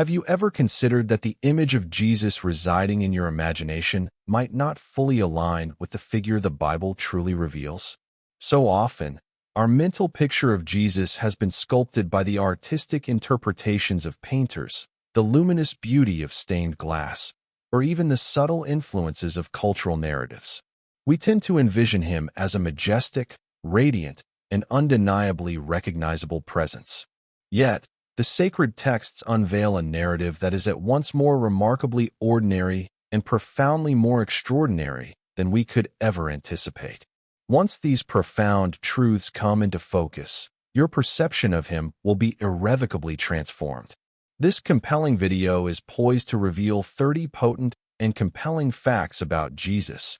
Have you ever considered that the image of Jesus residing in your imagination might not fully align with the figure the Bible truly reveals? So often, our mental picture of Jesus has been sculpted by the artistic interpretations of painters, the luminous beauty of stained glass, or even the subtle influences of cultural narratives. We tend to envision him as a majestic, radiant, and undeniably recognizable presence. Yet, the sacred texts unveil a narrative that is at once more remarkably ordinary and profoundly more extraordinary than we could ever anticipate. Once these profound truths come into focus, your perception of him will be irrevocably transformed. This compelling video is poised to reveal 30 potent and compelling facts about Jesus,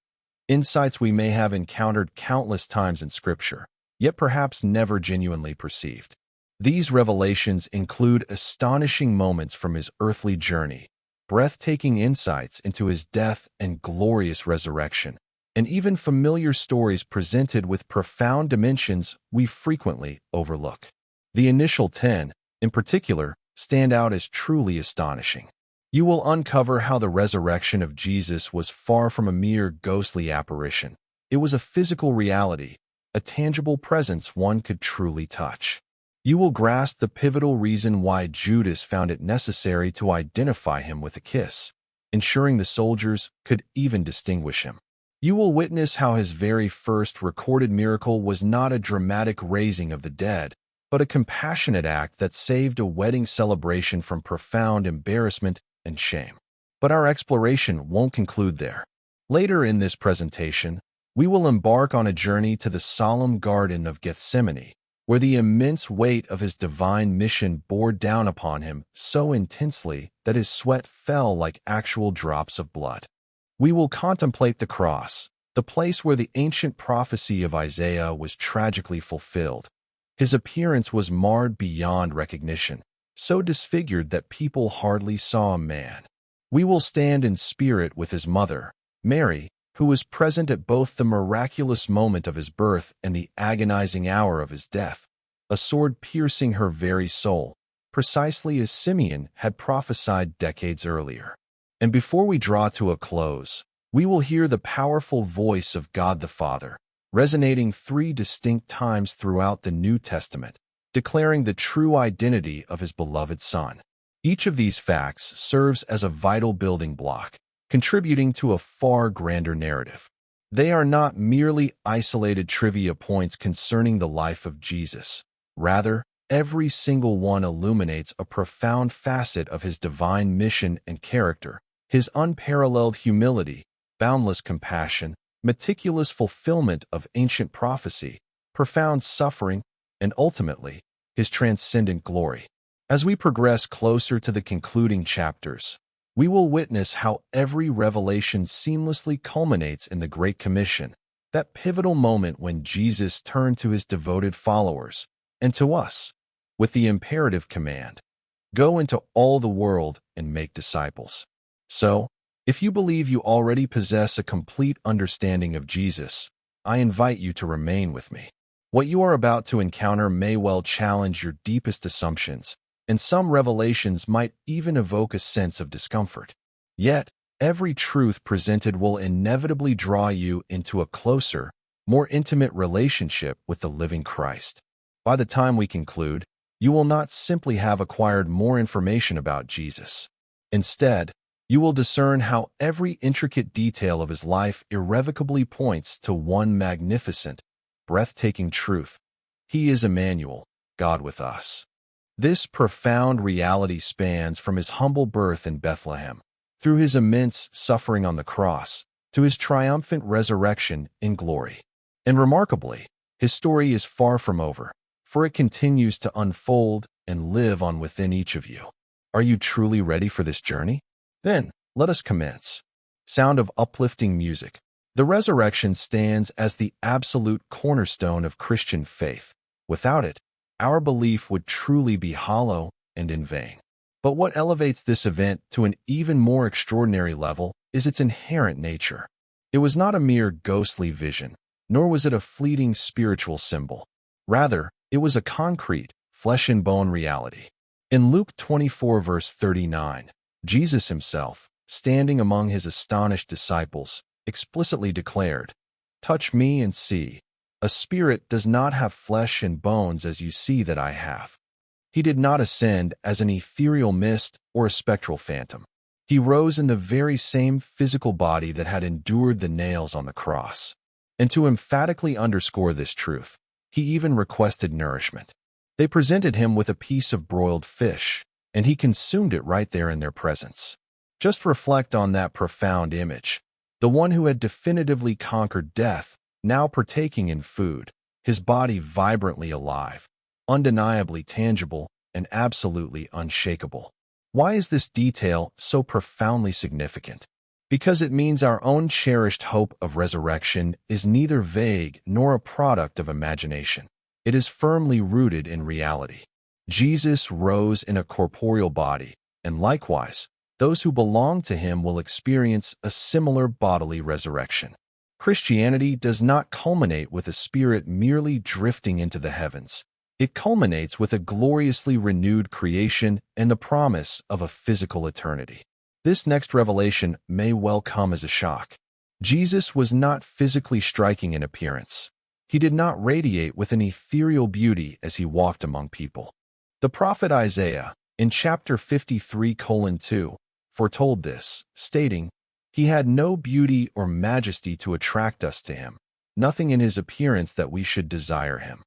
insights we may have encountered countless times in Scripture, yet perhaps never genuinely perceived. These revelations include astonishing moments from his earthly journey, breathtaking insights into his death and glorious resurrection, and even familiar stories presented with profound dimensions we frequently overlook. The initial 10, in particular, stand out as truly astonishing. You will uncover how the resurrection of Jesus was far from a mere ghostly apparition. It was a physical reality, a tangible presence one could truly touch. You will grasp the pivotal reason why Judas found it necessary to identify him with a kiss, ensuring the soldiers could even distinguish him. You will witness how his very first recorded miracle was not a dramatic raising of the dead, but a compassionate act that saved a wedding celebration from profound embarrassment and shame. But our exploration won't conclude there. Later in this presentation, we will embark on a journey to the solemn Garden of Gethsemane, where the immense weight of his divine mission bore down upon him so intensely that his sweat fell like actual drops of blood. We will contemplate the cross, the place where the ancient prophecy of Isaiah was tragically fulfilled. His appearance was marred beyond recognition, so disfigured that people hardly saw a man. We will stand in spirit with his mother, Mary, who was present at both the miraculous moment of his birth and the agonizing hour of his death, a sword piercing her very soul, precisely as Simeon had prophesied decades earlier. And before we draw to a close, we will hear the powerful voice of God the Father, resonating 3 distinct times throughout the New Testament, declaring the true identity of his beloved Son. Each of these facts serves as a vital building block, contributing to a far grander narrative. They are not merely isolated trivia points concerning the life of Jesus. Rather, every single one illuminates a profound facet of his divine mission and character, his unparalleled humility, boundless compassion, meticulous fulfillment of ancient prophecy, profound suffering, and ultimately, his transcendent glory. As we progress closer to the concluding chapters, we will witness how every revelation seamlessly culminates in the Great Commission, that pivotal moment when Jesus turned to his devoted followers, and to us, with the imperative command, "Go into all the world and make disciples." So, if you believe you already possess a complete understanding of Jesus, I invite you to remain with me. What you are about to encounter may well challenge your deepest assumptions, and some revelations might even evoke a sense of discomfort. Yet, every truth presented will inevitably draw you into a closer, more intimate relationship with the living Christ. By the time we conclude, you will not simply have acquired more information about Jesus. Instead, you will discern how every intricate detail of his life irrevocably points to one magnificent, breathtaking truth. He is Emmanuel, God with us. This profound reality spans from his humble birth in Bethlehem, through his immense suffering on the cross, to his triumphant resurrection in glory. And remarkably, his story is far from over, for it continues to unfold and live on within each of you. Are you truly ready for this journey? Then, let us commence. Sound of uplifting music. The resurrection stands as the absolute cornerstone of Christian faith. Without it, our belief would truly be hollow and in vain. But what elevates this event to an even more extraordinary level is its inherent nature. It was not a mere ghostly vision, nor was it a fleeting spiritual symbol. Rather, it was a concrete, flesh-and-bone reality. In Luke 24 verse 39, Jesus himself, standing among his astonished disciples, explicitly declared, "Touch me and see. A spirit does not have flesh and bones as you see that I have." He did not ascend as an ethereal mist or a spectral phantom. He rose in the very same physical body that had endured the nails on the cross. And to emphatically underscore this truth, he even requested nourishment. They presented him with a piece of broiled fish, and he consumed it right there in their presence. Just reflect on that profound image. The one who had definitively conquered death, now partaking in food, his body vibrantly alive, undeniably tangible, and absolutely unshakable. Why is this detail so profoundly significant? Because it means our own cherished hope of resurrection is neither vague nor a product of imagination. It is firmly rooted in reality. Jesus rose in a corporeal body, and likewise, those who belong to him will experience a similar bodily resurrection. Christianity does not culminate with a spirit merely drifting into the heavens. It culminates with a gloriously renewed creation and the promise of a physical eternity. This next revelation may well come as a shock. Jesus was not physically striking in appearance. He did not radiate with an ethereal beauty as he walked among people. The prophet Isaiah, in chapter 53:2, foretold this, stating, "He had no beauty or majesty to attract us to him, nothing in his appearance that we should desire him."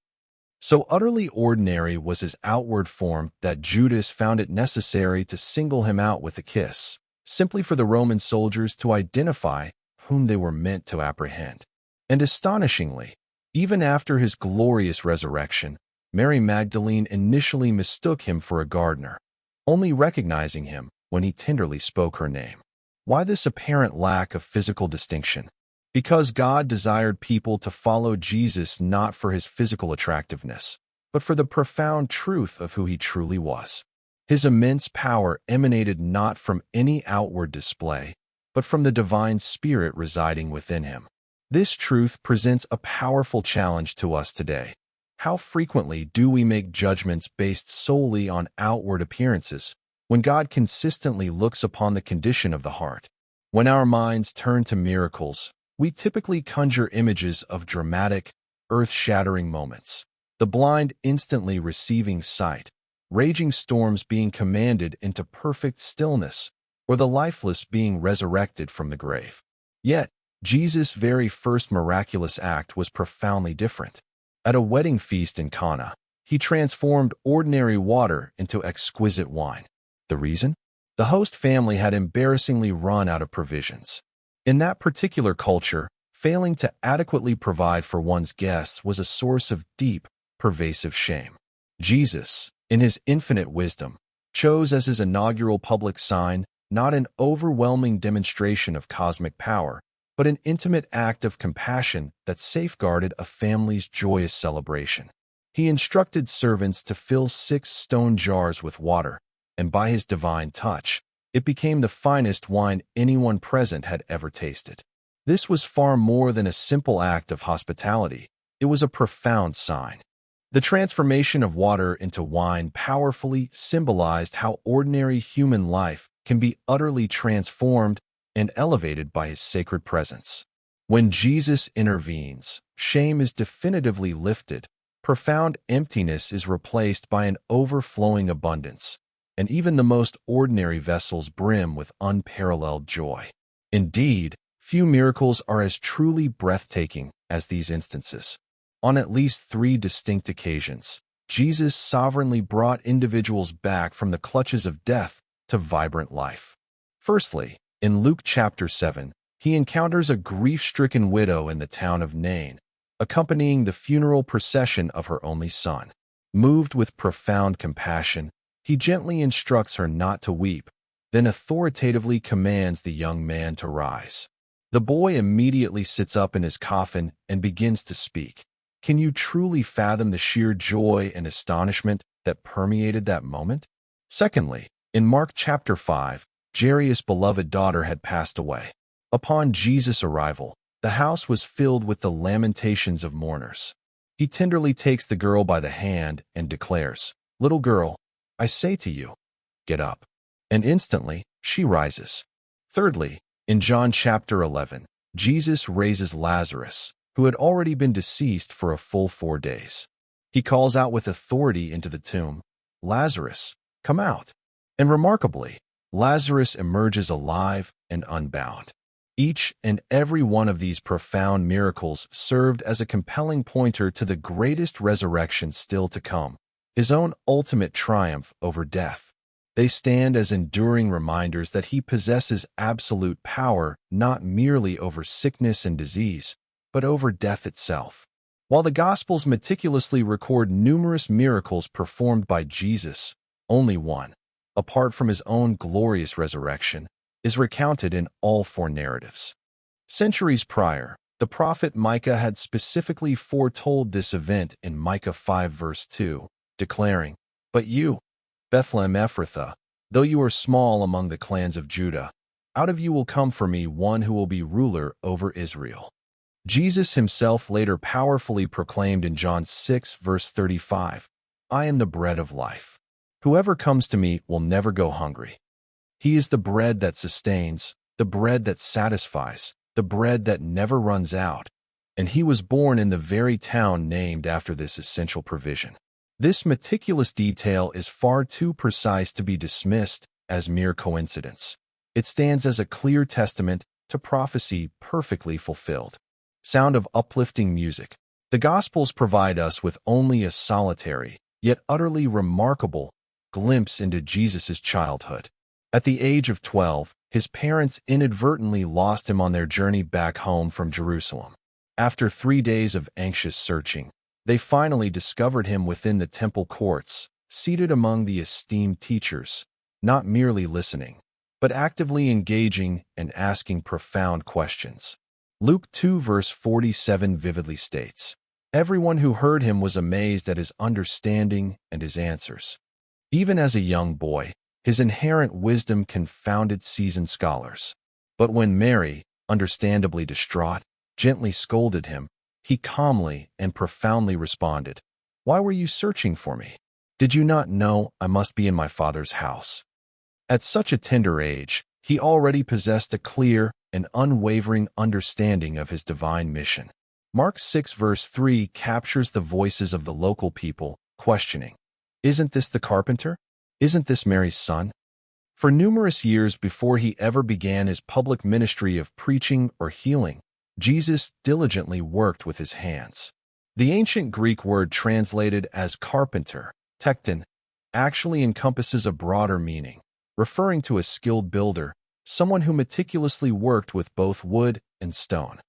So utterly ordinary was his outward form that Judas found it necessary to single him out with a kiss, simply for the Roman soldiers to identify whom they were meant to apprehend. And astonishingly, even after his glorious resurrection, Mary Magdalene initially mistook him for a gardener, only recognizing him when he tenderly spoke her name. Why this apparent lack of physical distinction? Because God desired people to follow Jesus not for his physical attractiveness, but for the profound truth of who he truly was. His immense power emanated not from any outward display, but from the divine spirit residing within him. This truth presents a powerful challenge to us today. How frequently do we make judgments based solely on outward appearances, when God consistently looks upon the condition of the heart? When our minds turn to miracles, we typically conjure images of dramatic, earth-shattering moments, the blind instantly receiving sight, raging storms being commanded into perfect stillness, or the lifeless being resurrected from the grave. Yet, Jesus' very first miraculous act was profoundly different. At a wedding feast in Cana, he transformed ordinary water into exquisite wine. The reason? The host family had embarrassingly run out of provisions. In that particular culture, failing to adequately provide for one's guests was a source of deep, pervasive shame. Jesus, in his infinite wisdom, chose as his inaugural public sign not an overwhelming demonstration of cosmic power, but an intimate act of compassion that safeguarded a family's joyous celebration. He instructed servants to fill 6 stone jars with water, and by his divine touch, it became the finest wine anyone present had ever tasted. This was far more than a simple act of hospitality. It was a profound sign. The transformation of water into wine powerfully symbolized how ordinary human life can be utterly transformed and elevated by his sacred presence. When Jesus intervenes, shame is definitively lifted, profound emptiness is replaced by an overflowing abundance, and even the most ordinary vessels brim with unparalleled joy. Indeed, few miracles are as truly breathtaking as these instances. On at least 3 distinct occasions, Jesus sovereignly brought individuals back from the clutches of death to vibrant life. Firstly, in Luke chapter 7, he encounters a grief-stricken widow in the town of Nain, accompanying the funeral procession of her only son. Moved with profound compassion, he gently instructs her not to weep, then authoritatively commands the young man to rise. The boy immediately sits up in his coffin and begins to speak. Can you truly fathom the sheer joy and astonishment that permeated that moment? Secondly, in Mark chapter 5, Jairus' beloved daughter had passed away. Upon Jesus' arrival, the house was filled with the lamentations of mourners. He tenderly takes the girl by the hand and declares, "Little girl, I say to you, get up. And instantly, she rises. Thirdly, in John chapter 11, Jesus raises Lazarus, who had already been deceased for a full 4 days. He calls out with authority into the tomb, Lazarus, come out. And remarkably, Lazarus emerges alive and unbound. Each and every one of these profound miracles served as a compelling pointer to the greatest resurrection still to come, his own ultimate triumph over death. They stand as enduring reminders that he possesses absolute power not merely over sickness and disease, but over death itself. While the Gospels meticulously record numerous miracles performed by Jesus, only one, apart from his own glorious resurrection, is recounted in all 4 narratives. Centuries prior, the prophet Micah had specifically foretold this event in Micah 5 verse 2, declaring, But you, Bethlehem Ephrathah, though you are small among the clans of Judah, out of you will come for me one who will be ruler over Israel. Jesus himself later powerfully proclaimed in John 6 verse 35, I am the bread of life. Whoever comes to me will never go hungry. He is the bread that sustains, the bread that satisfies, the bread that never runs out, and he was born in the very town named after this essential provision. This meticulous detail is far too precise to be dismissed as mere coincidence. It stands as a clear testament to prophecy perfectly fulfilled. Sound of uplifting music. The Gospels provide us with only a solitary, yet utterly remarkable, glimpse into Jesus' childhood. At the age of 12, his parents inadvertently lost him on their journey back home from Jerusalem. After 3 days of anxious searching, they finally discovered him within the temple courts, seated among the esteemed teachers, not merely listening, but actively engaging and asking profound questions. Luke 2 verse 47 vividly states, Everyone who heard him was amazed at his understanding and his answers. Even as a young boy, his inherent wisdom confounded seasoned scholars. But when Mary, understandably distraught, gently scolded him, he calmly and profoundly responded, Why were you searching for me? Did you not know I must be in my Father's house? At such a tender age, he already possessed a clear and unwavering understanding of his divine mission. Mark 6 verse 3 captures the voices of the local people, questioning, Isn't this the carpenter? Isn't this Mary's son? For numerous years before he ever began his public ministry of preaching or healing, Jesus diligently worked with his hands. The ancient Greek word translated as carpenter, tekton, actually encompasses a broader meaning, referring to a skilled builder, someone who meticulously worked with both wood and stone.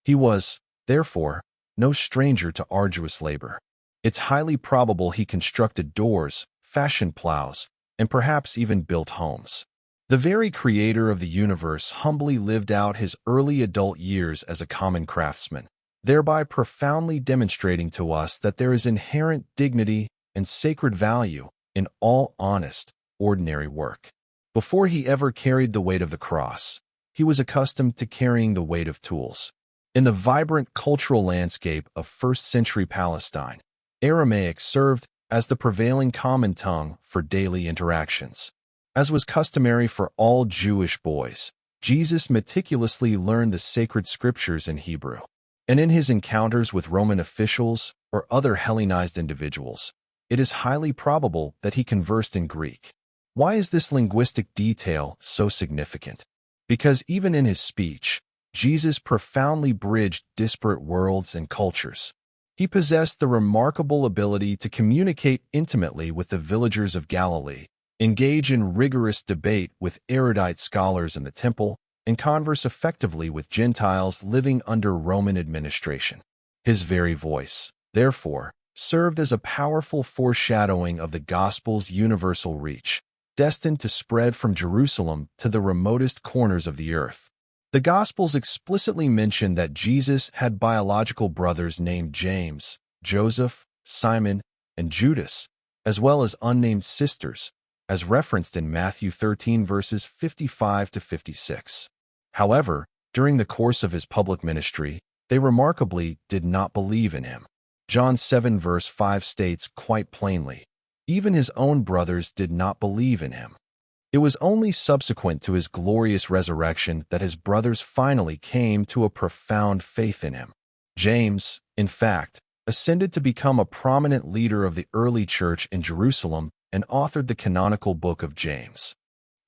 He was, therefore, no stranger to arduous labor. It's highly probable he constructed doors, fashioned plows, and perhaps even built homes. The very creator of the universe humbly lived out his early adult years as a common craftsman, thereby profoundly demonstrating to us that there is inherent dignity and sacred value in all honest, ordinary work. Before he ever carried the weight of the cross, he was accustomed to carrying the weight of tools. In the vibrant cultural landscape of first-century Palestine, Aramaic served as the prevailing common tongue for daily interactions. As was customary for all Jewish boys, Jesus meticulously learned the sacred scriptures in Hebrew. And in his encounters with Roman officials or other Hellenized individuals, it is highly probable that he conversed in Greek. Why is this linguistic detail so significant? Because even in his speech, Jesus profoundly bridged disparate worlds and cultures. He possessed the remarkable ability to communicate intimately with the villagers of Galilee, engage in rigorous debate with erudite scholars in the temple, and converse effectively with Gentiles living under Roman administration. His very voice, therefore, served as a powerful foreshadowing of the gospel's universal reach, destined to spread from Jerusalem to the remotest corners of the earth. The Gospels explicitly mention that Jesus had biological brothers named James, Joseph, Simon, and Judas, as well as unnamed sisters, as referenced in Matthew 13 verses 55 to 56. However, during the course of his public ministry, they remarkably did not believe in him. John 7 verse 5 states quite plainly, Even his own brothers did not believe in him. It was only subsequent to his glorious resurrection that his brothers finally came to a profound faith in him. James, in fact, ascended to become a prominent leader of the early church in Jerusalem and authored the canonical book of James.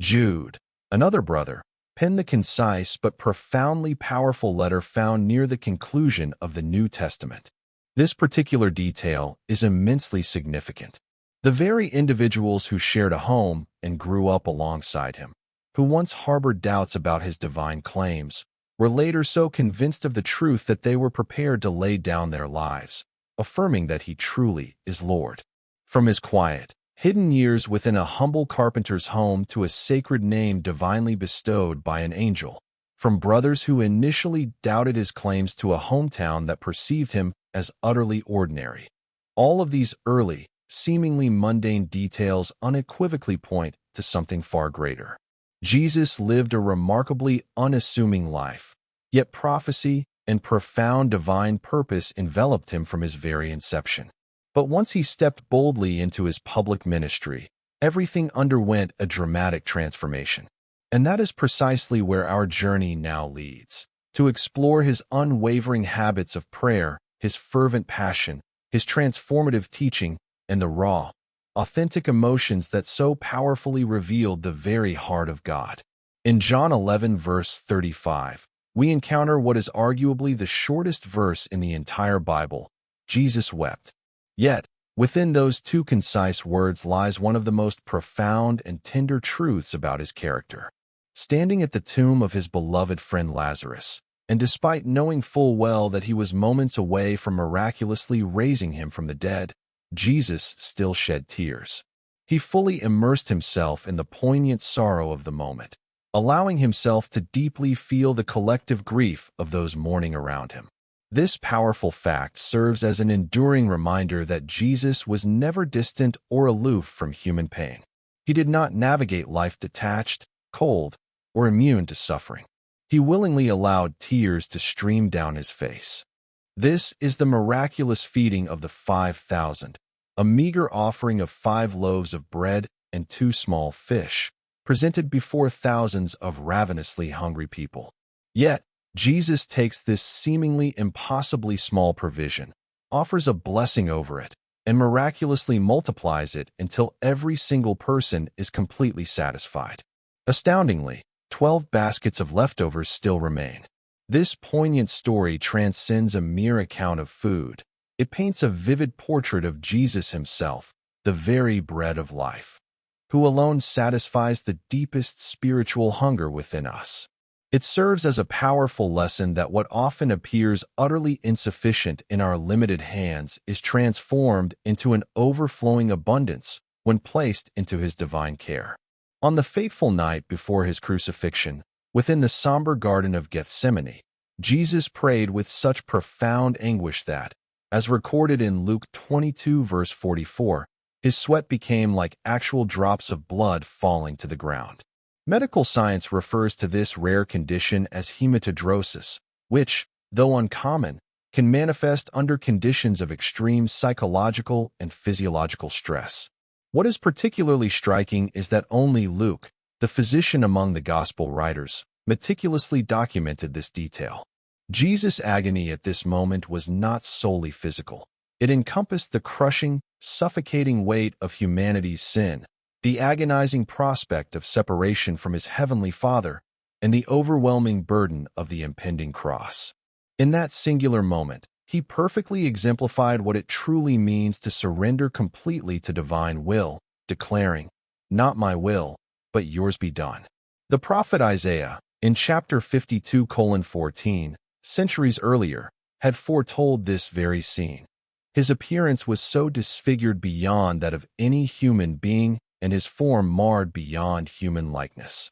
Jude, another brother, penned the concise but profoundly powerful letter found near the conclusion of the New Testament. This particular detail is immensely significant. The very individuals who shared a home and grew up alongside him, who once harbored doubts about his divine claims, were later so convinced of the truth that they were prepared to lay down their lives, affirming that he truly is Lord. From his quiet, hidden years within a humble carpenter's home to a sacred name divinely bestowed by an angel, from brothers who initially doubted his claims to a hometown that perceived him as utterly ordinary. All of these early, seemingly mundane details unequivocally point to something far greater. Jesus lived a remarkably unassuming life, yet prophecy and profound divine purpose enveloped him from his very inception. But once he stepped boldly into his public ministry, everything underwent a dramatic transformation. And that is precisely where our journey now leads, to explore his unwavering habits of prayer, his fervent passion, his transformative teaching, and the raw, authentic emotions that so powerfully revealed the very heart of God. In John 11 verse 35, we encounter what is arguably the shortest verse in the entire Bible. Jesus wept. Yet, within those two concise words lies one of the most profound and tender truths about his character. Standing at the tomb of his beloved friend Lazarus, and despite knowing full well that he was moments away from miraculously raising him from the dead, Jesus still shed tears. He fully immersed himself in the poignant sorrow of the moment, allowing himself to deeply feel the collective grief of those mourning around him. This powerful fact serves as an enduring reminder that Jesus was never distant or aloof from human pain. He did not navigate life detached, cold, or immune to suffering. He willingly allowed tears to stream down his face. This is the miraculous feeding of the 5,000, a meager offering of 5 loaves of bread and 2 small fish, presented before thousands of ravenously hungry people. Yet, Jesus takes this seemingly impossibly small provision, offers a blessing over it, and miraculously multiplies it until every single person is completely satisfied. Astoundingly, 12 baskets of leftovers still remain. This poignant story transcends a mere account of food. It paints a vivid portrait of Jesus himself, the very bread of life, who alone satisfies the deepest spiritual hunger within us. It serves as a powerful lesson that what often appears utterly insufficient in our limited hands is transformed into an overflowing abundance when placed into his divine care. On the fateful night before his crucifixion, within the somber Garden of Gethsemane, Jesus prayed with such profound anguish that, as recorded in Luke 22 verse 44, his sweat became like actual drops of blood falling to the ground. Medical science refers to this rare condition as hematidrosis, which, though uncommon, can manifest under conditions of extreme psychological and physiological stress. What is particularly striking is that only Luke, the physician among the gospel writers, meticulously documented this detail. Jesus' agony at this moment was not solely physical. It encompassed the crushing, suffocating weight of humanity's sin, the agonizing prospect of separation from his heavenly Father, and the overwhelming burden of the impending cross. In that singular moment, he perfectly exemplified what it truly means to surrender completely to divine will, declaring, "Not my will, but yours be done." The prophet Isaiah, in chapter 52:14, centuries earlier, had foretold this very scene. His appearance was so disfigured beyond that of any human being, and his form marred beyond human likeness.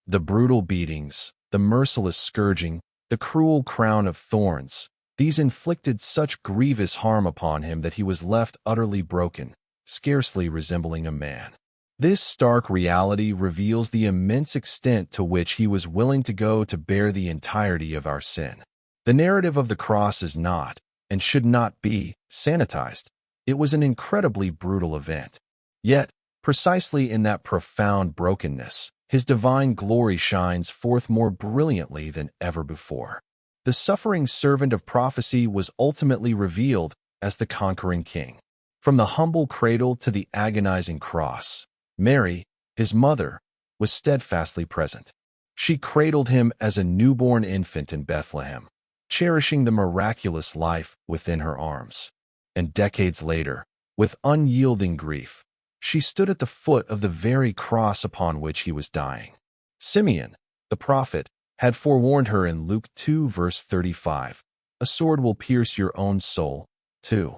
The brutal beatings, the merciless scourging, the cruel crown of thorns, these inflicted such grievous harm upon him that he was left utterly broken, scarcely resembling a man. This stark reality reveals the immense extent to which he was willing to go to bear the entirety of our sin. The narrative of the cross is not, and should not be, sanitized. It was an incredibly brutal event. Yet, precisely in that profound brokenness, his divine glory shines forth more brilliantly than ever before. The suffering servant of prophecy was ultimately revealed as the conquering king. From the humble cradle to the agonizing cross, Mary, his mother, was steadfastly present. She cradled him as a newborn infant in Bethlehem, cherishing the miraculous life within her arms. And decades later, with unyielding grief, she stood at the foot of the very cross upon which he was dying. Simeon, the prophet, had forewarned her in Luke 2 verse 35, "A sword will pierce your own soul, too."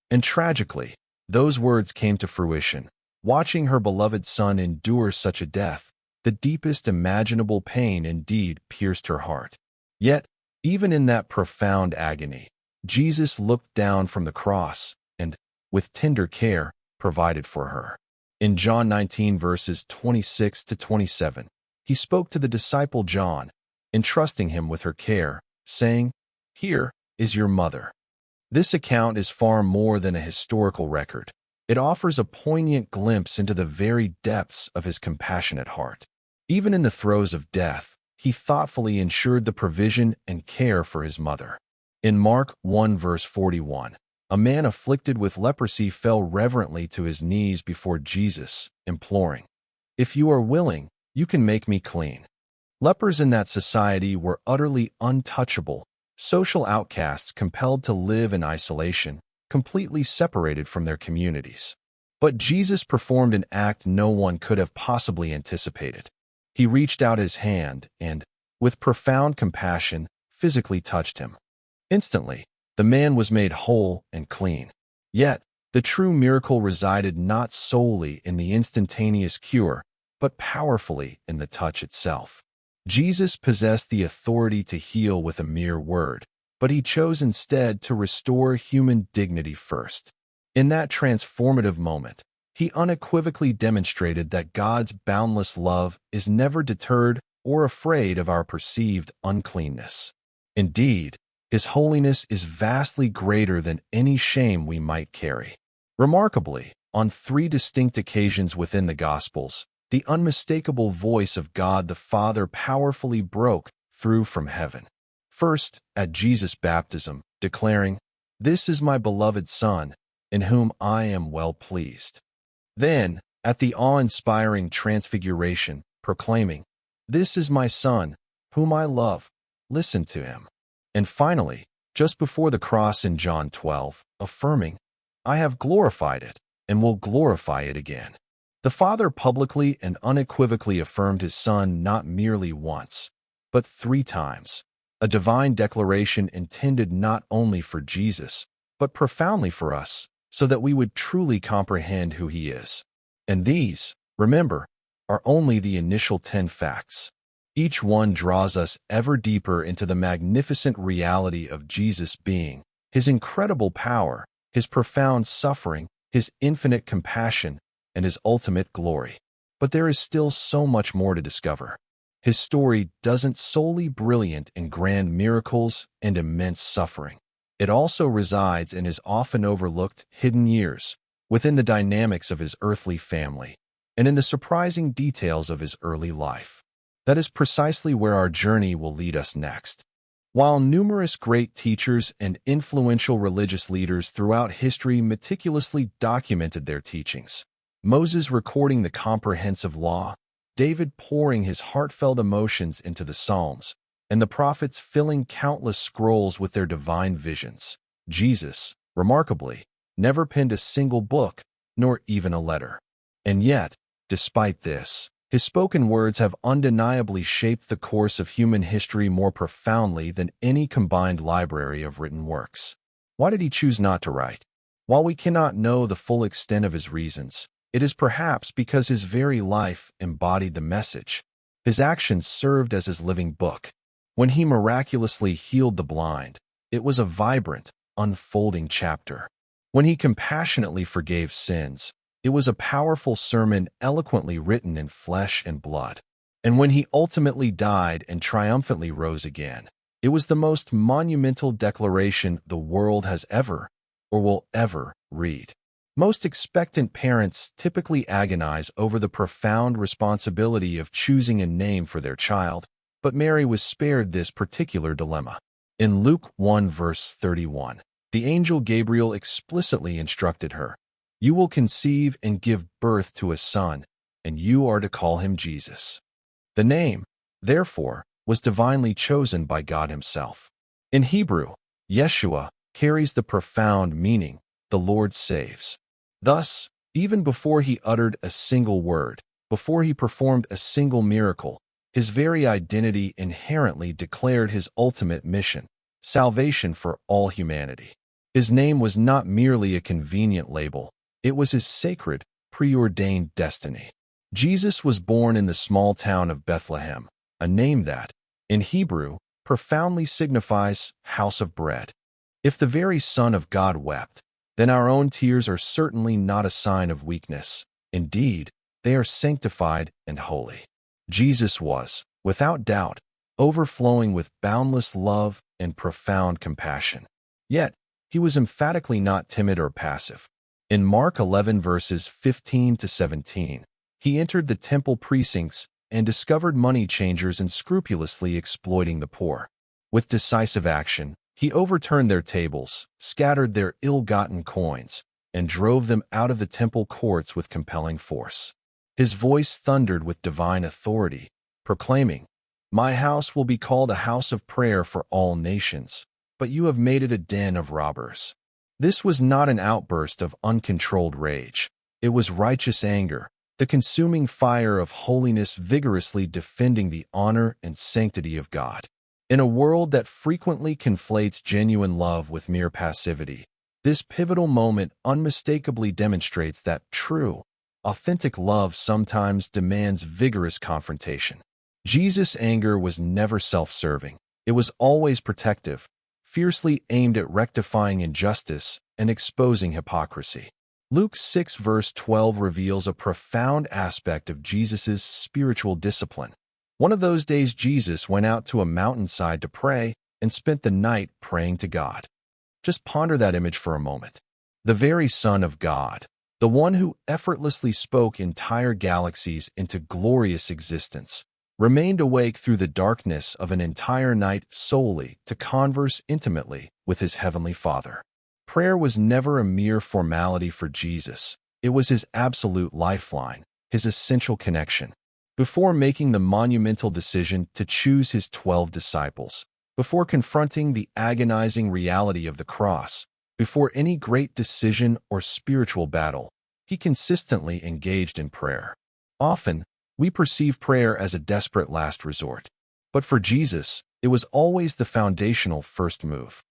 And tragically, those words came to fruition. Watching her beloved son endure such a death, the deepest imaginable pain indeed pierced her heart. Yet, even in that profound agony, Jesus looked down from the cross and, with tender care, provided for her. In John 19 verses 26 to 27, he spoke to the disciple John, entrusting him with her care, saying, "Here is your mother." This account is far more than a historical record. It offers a poignant glimpse into the very depths of his compassionate heart. Even in the throes of death, he thoughtfully ensured the provision and care for his mother. In Mark 1 verse 41, a man afflicted with leprosy fell reverently to his knees before Jesus, imploring, "If you are willing, you can make me clean." Lepers in that society were utterly untouchable, social outcasts compelled to live in isolation, completely separated from their communities. But Jesus performed an act no one could have possibly anticipated. He reached out his hand and, with profound compassion, physically touched him. Instantly, the man was made whole and clean. Yet, the true miracle resided not solely in the instantaneous cure, but powerfully in the touch itself. Jesus possessed the authority to heal with a mere word, but he chose instead to restore human dignity first. In that transformative moment, he unequivocally demonstrated that God's boundless love is never deterred or afraid of our perceived uncleanness. Indeed, his holiness is vastly greater than any shame we might carry. Remarkably, on 3 distinct occasions within the Gospels, the unmistakable voice of God the Father powerfully broke through from heaven. First, at Jesus' baptism, declaring, "This is my beloved Son, in whom I am well pleased." Then, at the awe-inspiring transfiguration, proclaiming, "This is my Son, whom I love, listen to him." And finally, just before the cross in John 12, affirming, "I have glorified it, and will glorify it again." The Father publicly and unequivocally affirmed his Son not merely once, but 3 times, a divine declaration intended not only for Jesus, but profoundly for us, so that we would truly comprehend who he is. And these, remember, are only the initial 10 facts. Each one draws us ever deeper into the magnificent reality of Jesus' being, his incredible power, his profound suffering, his infinite compassion, and his ultimate glory. But there is still so much more to discover. His story doesn't solely brilliant in grand miracles and immense suffering. It also resides in his often overlooked hidden years, within the dynamics of his earthly family, and in the surprising details of his early life. That is precisely where our journey will lead us next. While numerous great teachers and influential religious leaders throughout history meticulously documented their teachings, Moses recording the comprehensive law, David pouring his heartfelt emotions into the Psalms, and the prophets filling countless scrolls with their divine visions, Jesus, remarkably, never penned a single book, nor even a letter. And yet, despite this, his spoken words have undeniably shaped the course of human history more profoundly than any combined library of written works. Why did he choose not to write? While we cannot know the full extent of his reasons, it is perhaps because his very life embodied the message. His actions served as his living book. When he miraculously healed the blind, it was a vibrant, unfolding chapter. When he compassionately forgave sins, it was a powerful sermon eloquently written in flesh and blood. And when he ultimately died and triumphantly rose again, it was the most monumental declaration the world has ever, or will ever, read. Most expectant parents typically agonize over the profound responsibility of choosing a name for their child, but Mary was spared this particular dilemma. In Luke 1 verse 31, the angel Gabriel explicitly instructed her, "You will conceive and give birth to a son, and you are to call him Jesus." The name, therefore, was divinely chosen by God himself. In Hebrew, Yeshua carries the profound meaning, "The Lord saves." Thus, even before he uttered a single word, before he performed a single miracle, his very identity inherently declared his ultimate mission, salvation for all humanity. His name was not merely a convenient label, it was his sacred, preordained destiny. Jesus was born in the small town of Bethlehem, a name that, in Hebrew, profoundly signifies house of bread. If the very Son of God wept, then our own tears are certainly not a sign of weakness. Indeed, they are sanctified and holy. Jesus was, without doubt, overflowing with boundless love and profound compassion. Yet, he was emphatically not timid or passive. In Mark 11 verses 15 to 17, he entered the temple precincts and discovered money changers unscrupulously exploiting the poor. With decisive action, he overturned their tables, scattered their ill-gotten coins, and drove them out of the temple courts with compelling force. His voice thundered with divine authority, proclaiming, "My house will be called a house of prayer for all nations, but you have made it a den of robbers." This was not an outburst of uncontrolled rage. It was righteous anger, the consuming fire of holiness vigorously defending the honor and sanctity of God. In a world that frequently conflates genuine love with mere passivity, this pivotal moment unmistakably demonstrates that true, authentic love sometimes demands vigorous confrontation. Jesus' anger was never self-serving. It was always protective, fiercely aimed at rectifying injustice and exposing hypocrisy. Luke 6 verse 12 reveals a profound aspect of Jesus' spiritual discipline. One of those days Jesus went out to a mountainside to pray and spent the night praying to God. Just ponder that image for a moment. The very Son of God, the one who effortlessly spoke entire galaxies into glorious existence, remained awake through the darkness of an entire night solely to converse intimately with his heavenly Father. Prayer was never a mere formality for Jesus. It was his absolute lifeline, his essential connection. Before making the monumental decision to choose his 12 disciples, before confronting the agonizing reality of the cross, before any great decision or spiritual battle, he consistently engaged in prayer. Often, we perceive prayer as a desperate last resort. But for Jesus, it was always the foundational first move.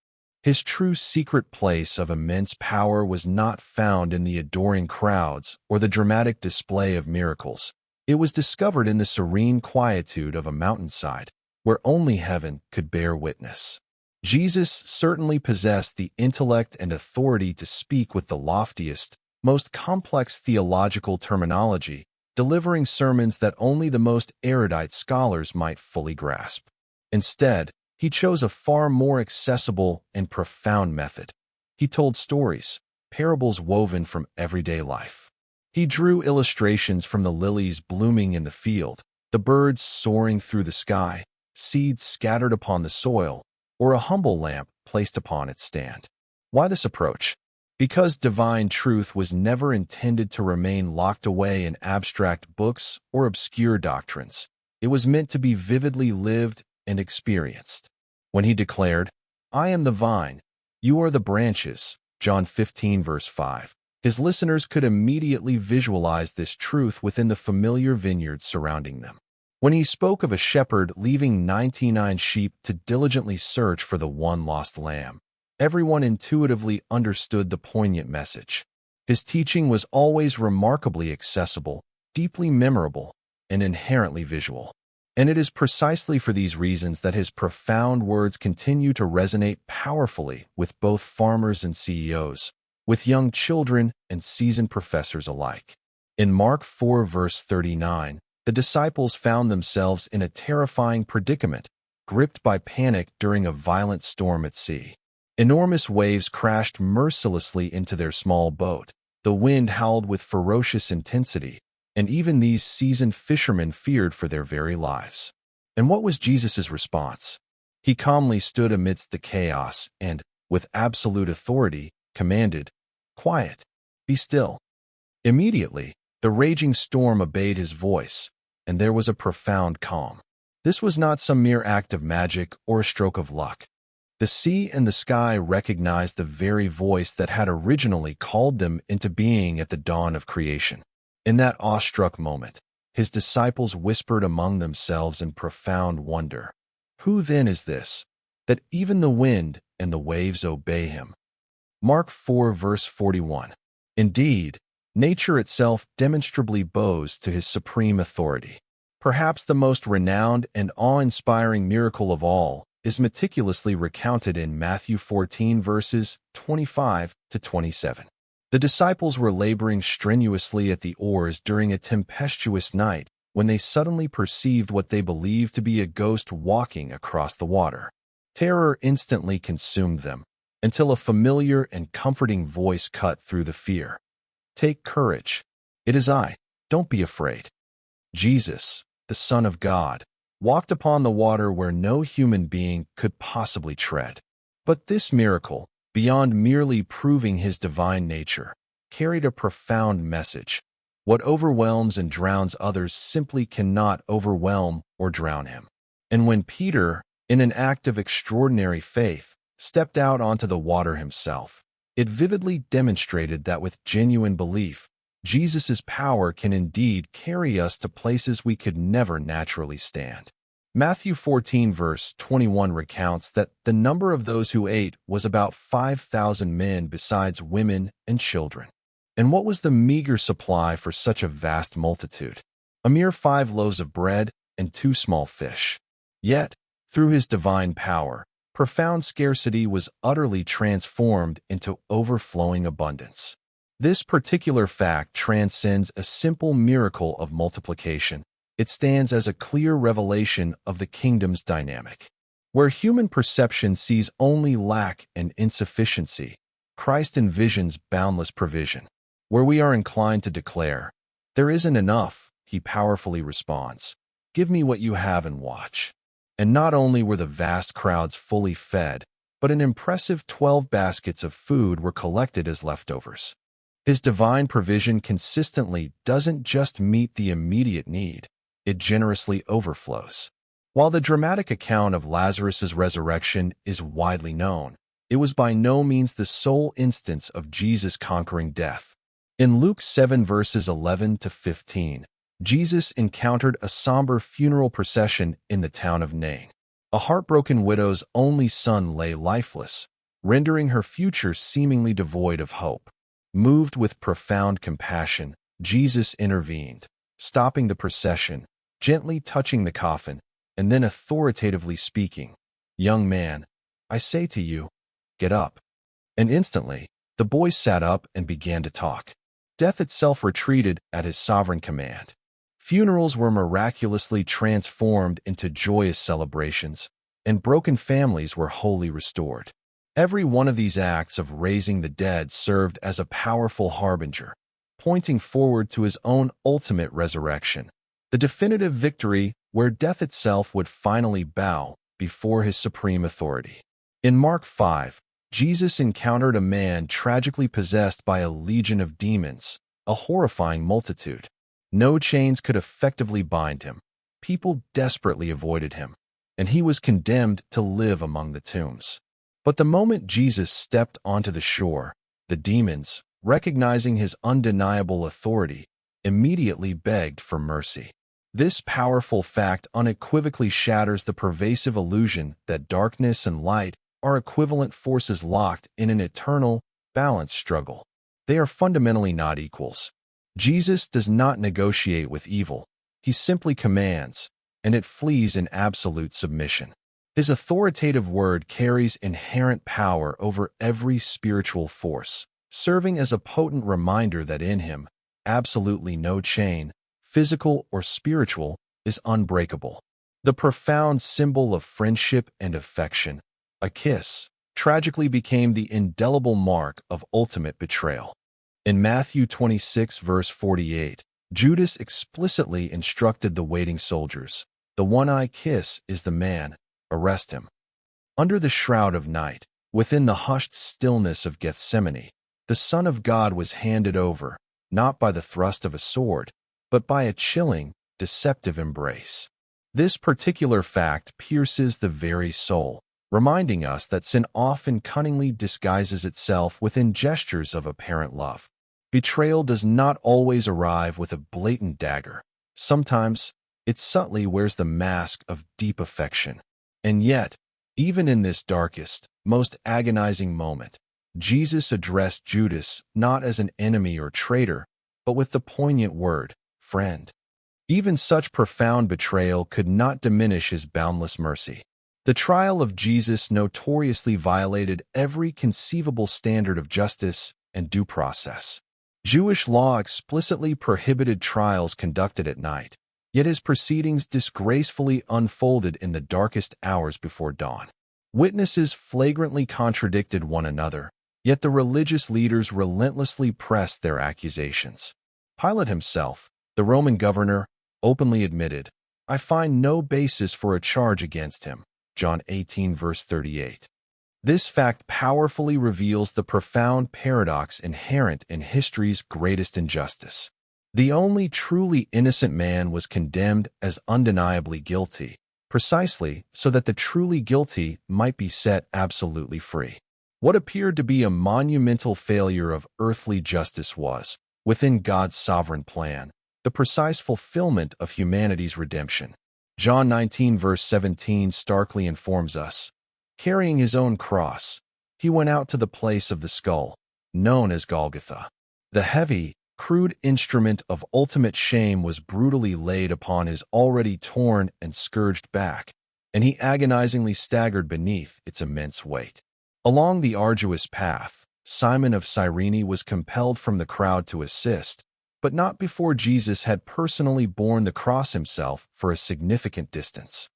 His true secret place of immense power was not found in the adoring crowds or the dramatic display of miracles. It was discovered in the serene quietude of a mountainside, where only heaven could bear witness. Jesus certainly possessed the intellect and authority to speak with the loftiest, most complex theological terminology, delivering sermons that only the most erudite scholars might fully grasp. Instead, he chose a far more accessible and profound method. He told stories, parables woven from everyday life. He drew illustrations from the lilies blooming in the field, the birds soaring through the sky, seeds scattered upon the soil, or a humble lamp placed upon its stand. Why this approach? Because divine truth was never intended to remain locked away in abstract books or obscure doctrines. It was meant to be vividly lived and experienced. When he declared, "I am the vine, you are the branches," John 15 verse 5, his listeners could immediately visualize this truth within the familiar vineyard surrounding them. When he spoke of a shepherd leaving 99 sheep to diligently search for the one lost lamb, everyone intuitively understood the poignant message. His teaching was always remarkably accessible, deeply memorable, and inherently visual. And it is precisely for these reasons that his profound words continue to resonate powerfully with both farmers and CEOs, with young children and seasoned professors alike. In Mark 4 verse 39, the disciples found themselves in a terrifying predicament, gripped by panic during a violent storm at sea. Enormous waves crashed mercilessly into their small boat, The wind howled with ferocious intensity, and even these seasoned fishermen feared for their very lives. And what was Jesus' response? He calmly stood amidst the chaos and, with absolute authority, commanded, "Quiet, be still." Immediately, the raging storm obeyed his voice, and there was a profound calm. This was not some mere act of magic or a stroke of luck. The sea and the sky recognized the very voice that had originally called them into being at the dawn of creation. In that awestruck moment, his disciples whispered among themselves in profound wonder, "Who then is this, that even the wind and the waves obey him?" Mark 4 verse 41. Indeed, nature itself demonstrably bows to his supreme authority. Perhaps the most renowned and awe-inspiring miracle of all is meticulously recounted in Matthew 14 verses 25 to 27. The disciples were laboring strenuously at the oars during a tempestuous night when they suddenly perceived what they believed to be a ghost walking across the water. Terror instantly consumed them, until a familiar and comforting voice cut through the fear. "Take courage. It is I. Don't be afraid." Jesus, the Son of God, walked upon the water where no human being could possibly tread. But this miracle, beyond merely proving his divine nature, carried a profound message. What overwhelms and drowns others simply cannot overwhelm or drown him. And when Peter, in an act of extraordinary faith, stepped out onto the water himself, it vividly demonstrated that with genuine belief, Jesus' power can indeed carry us to places we could never naturally stand. Matthew 14 verse 21 recounts that the number of those who ate was about 5,000 men besides women and children. And what was the meager supply for such a vast multitude? A mere 5 loaves of bread and 2 small fish. Yet, through his divine power, profound scarcity was utterly transformed into overflowing abundance. This particular fact transcends a simple miracle of multiplication. It stands as a clear revelation of the kingdom's dynamic. Where human perception sees only lack and insufficiency, Christ envisions boundless provision. Where we are inclined to declare, "There isn't enough," he powerfully responds, "Give me what you have and watch." And not only were the vast crowds fully fed, but an impressive 12 baskets of food were collected as leftovers. His divine provision consistently doesn't just meet the immediate need, it generously overflows. While the dramatic account of Lazarus' resurrection is widely known, it was by no means the sole instance of Jesus conquering death. In Luke 7 verses 11 to 15, Jesus encountered a somber funeral procession in the town of Nain. A heartbroken widow's only son lay lifeless, rendering her future seemingly devoid of hope. Moved with profound compassion, Jesus intervened, stopping the procession, gently touching the coffin, and then authoritatively speaking, "Young man, I say to you, get up." And instantly, the boy sat up and began to talk. Death itself retreated at his sovereign command. Funerals were miraculously transformed into joyous celebrations, and broken families were wholly restored. Every one of these acts of raising the dead served as a powerful harbinger, pointing forward to his own ultimate resurrection, the definitive victory where death itself would finally bow before his supreme authority. In Mark 5, Jesus encountered a man tragically possessed by a legion of demons, a horrifying multitude. No chains could effectively bind him. People desperately avoided him, and he was condemned to live among the tombs. But the moment Jesus stepped onto the shore, the demons, recognizing his undeniable authority, immediately begged for mercy. This powerful fact unequivocally shatters the pervasive illusion that darkness and light are equivalent forces locked in an eternal, balanced struggle. They are fundamentally not equals. Jesus does not negotiate with evil. He simply commands, and it flees in absolute submission. His authoritative word carries inherent power over every spiritual force, serving as a potent reminder that in him, absolutely no chain, physical or spiritual, is unbreakable. The profound symbol of friendship and affection, a kiss, tragically became the indelible mark of ultimate betrayal. In Matthew 26, verse 48, Judas explicitly instructed the waiting soldiers, "The one I kiss is the man, arrest him." Under the shroud of night, within the hushed stillness of Gethsemane, the Son of God was handed over, not by the thrust of a sword, but by a chilling, deceptive embrace. This particular fact pierces the very soul, reminding us that sin often cunningly disguises itself within gestures of apparent love. Betrayal does not always arrive with a blatant dagger. Sometimes, it subtly wears the mask of deep affection. And yet, even in this darkest, most agonizing moment, Jesus addressed Judas not as an enemy or traitor, but with the poignant word, friend. Even such profound betrayal could not diminish his boundless mercy. The trial of Jesus notoriously violated every conceivable standard of justice and due process. Jewish law explicitly prohibited trials conducted at night, yet his proceedings disgracefully unfolded in the darkest hours before dawn. Witnesses flagrantly contradicted one another, yet the religious leaders relentlessly pressed their accusations. Pilate himself, the Roman governor, openly admitted, "I find no basis for a charge against him." John 18, verse 38. This fact powerfully reveals the profound paradox inherent in history's greatest injustice. The only truly innocent man was condemned as undeniably guilty, precisely so that the truly guilty might be set absolutely free. What appeared to be a monumental failure of earthly justice was, within God's sovereign plan, the precise fulfillment of humanity's redemption. John 19, verse 17 starkly informs us, "Carrying his own cross, he went out to the place of the skull, known as Golgotha." The heavy, crude instrument of ultimate shame was brutally laid upon his already torn and scourged back, and he agonizingly staggered beneath its immense weight. Along the arduous path, Simon of Cyrene was compelled from the crowd to assist, but not before Jesus had personally borne the cross himself for a significant distance.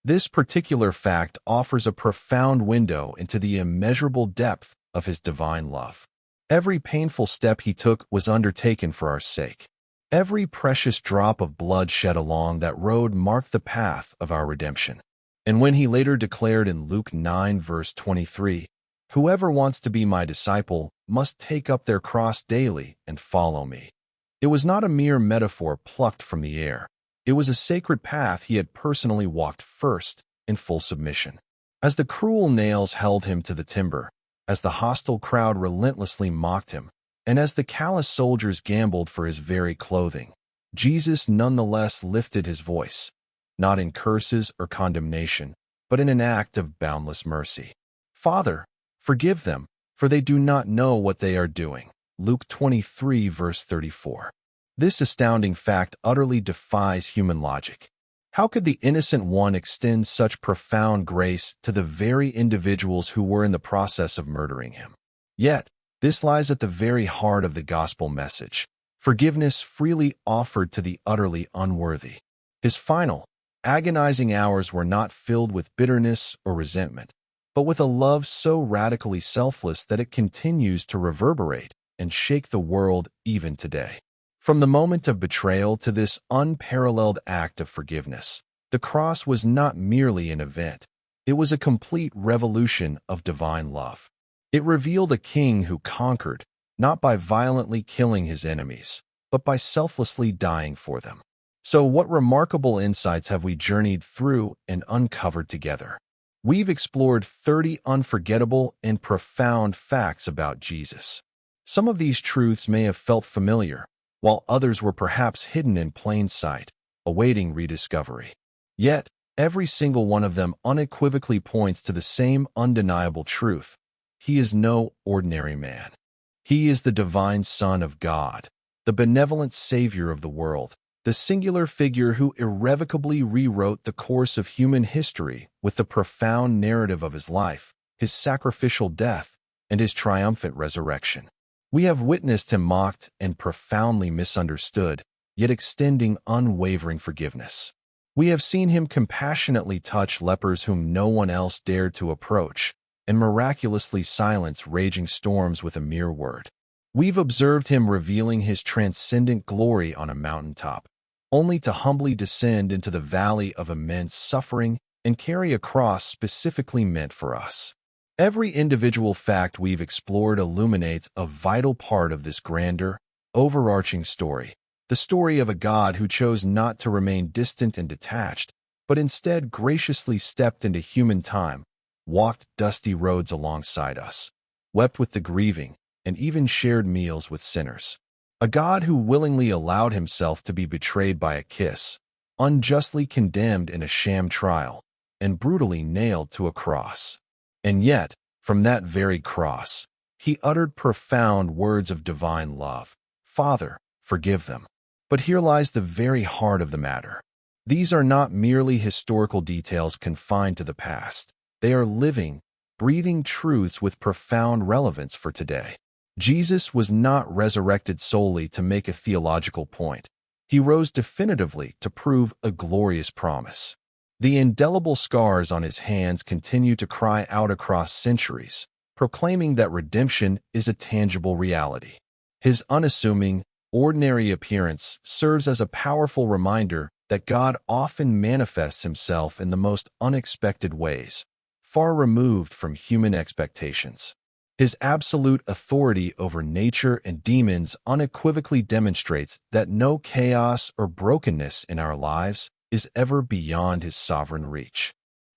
This particular fact offers a profound window into the immeasurable depth of his divine love. Every painful step he took was undertaken for our sake. Every precious drop of blood shed along that road marked the path of our redemption. And when he later declared in Luke 9, verse 23, "Whoever wants to be my disciple must take up their cross daily and follow me," it was not a mere metaphor plucked from the air. It was a sacred path he had personally walked first, in full submission. As the cruel nails held him to the timber, as the hostile crowd relentlessly mocked him, and as the callous soldiers gambled for his very clothing, Jesus nonetheless lifted his voice, not in curses or condemnation, but in an act of boundless mercy. "Father, forgive them, for they do not know what they are doing." Luke 23, verse 34. This astounding fact utterly defies human logic. How could the innocent one extend such profound grace to the very individuals who were in the process of murdering him? Yet, this lies at the very heart of the gospel message: forgiveness freely offered to the utterly unworthy. His final, agonizing hours were not filled with bitterness or resentment, but with a love so radically selfless that it continues to reverberate and shake the world even today. From the moment of betrayal to this unparalleled act of forgiveness, the cross was not merely an event. It was a complete revolution of divine love. It revealed a king who conquered, not by violently killing his enemies, but by selflessly dying for them. So what remarkable insights have we journeyed through and uncovered together? We've explored 30 unforgettable and profound facts about Jesus. Some of these truths may have felt familiar, while others were perhaps hidden in plain sight, awaiting rediscovery. Yet, every single one of them unequivocally points to the same undeniable truth: he is no ordinary man. He is the divine Son of God, the benevolent Savior of the world, the singular figure who irrevocably rewrote the course of human history with the profound narrative of his life, his sacrificial death, and his triumphant resurrection. We have witnessed him mocked and profoundly misunderstood, yet extending unwavering forgiveness. We have seen him compassionately touch lepers whom no one else dared to approach, and miraculously silence raging storms with a mere word. We've observed him revealing his transcendent glory on a mountaintop, only to humbly descend into the valley of immense suffering and carry a cross specifically meant for us. Every individual fact we've explored illuminates a vital part of this grander, overarching story, the story of a God who chose not to remain distant and detached, but instead graciously stepped into human time, walked dusty roads alongside us, wept with the grieving, and even shared meals with sinners. A God who willingly allowed himself to be betrayed by a kiss, unjustly condemned in a sham trial, and brutally nailed to a cross. And yet, from that very cross, he uttered profound words of divine love. Father, forgive them. But here lies the very heart of the matter. These are not merely historical details confined to the past. They are living, breathing truths with profound relevance for today. Jesus was not resurrected solely to make a theological point. He rose definitively to prove a glorious promise. The indelible scars on his hands continue to cry out across centuries, proclaiming that redemption is a tangible reality. His unassuming, ordinary appearance serves as a powerful reminder that God often manifests himself in the most unexpected ways, far removed from human expectations. His absolute authority over nature and demons unequivocally demonstrates that no chaos or brokenness in our lives is ever beyond his sovereign reach.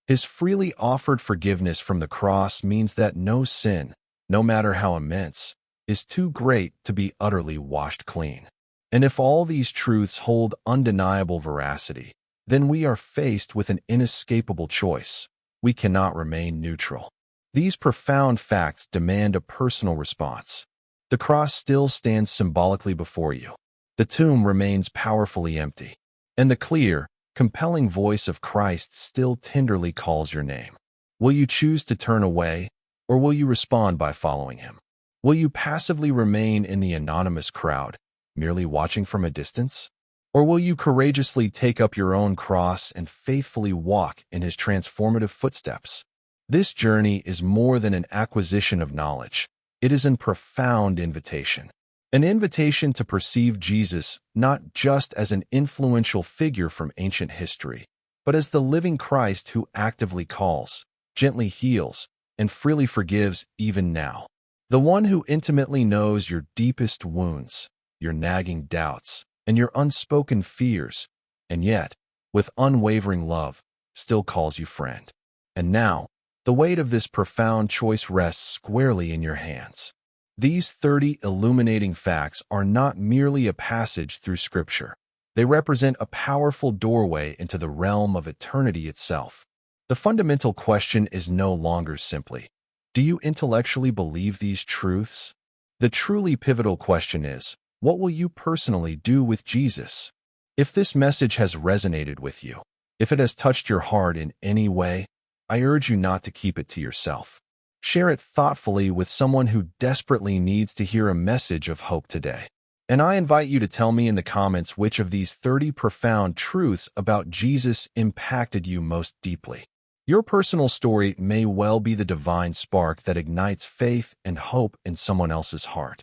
His freely offered forgiveness from the cross means that no sin, no matter how immense, is too great to be utterly washed clean. And if all these truths hold undeniable veracity, then we are faced with an inescapable choice. We cannot remain neutral. These profound facts demand a personal response. The cross still stands symbolically before you. The tomb remains powerfully empty. And the clear, compelling voice of Christ still tenderly calls your name. Will you choose to turn away, or will you respond by following him? Will you passively remain in the anonymous crowd, merely watching from a distance? Or will you courageously take up your own cross and faithfully walk in his transformative footsteps? This journey is more than an acquisition of knowledge. It is a profound invitation. An invitation to perceive Jesus not just as an influential figure from ancient history, but as the living Christ who actively calls, gently heals, and freely forgives even now. The one who intimately knows your deepest wounds, your nagging doubts, and your unspoken fears, and yet, with unwavering love, still calls you friend. And now, the weight of this profound choice rests squarely in your hands. These 30 illuminating facts are not merely a passage through Scripture. They represent a powerful doorway into the realm of eternity itself. The fundamental question is no longer simply, do you intellectually believe these truths? The truly pivotal question is, what will you personally do with Jesus? If this message has resonated with you, if it has touched your heart in any way, I urge you not to keep it to yourself. Share it thoughtfully with someone who desperately needs to hear a message of hope today. And I invite you to tell me in the comments which of these 30 profound truths about Jesus impacted you most deeply. Your personal story may well be the divine spark that ignites faith and hope in someone else's heart.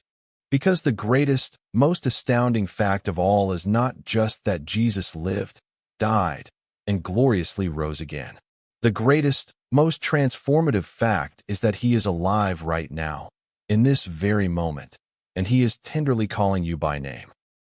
Because the greatest, most astounding fact of all is not just that Jesus lived, died, and gloriously rose again. The greatest, most transformative fact is that he is alive right now, in this very moment, and he is tenderly calling you by name.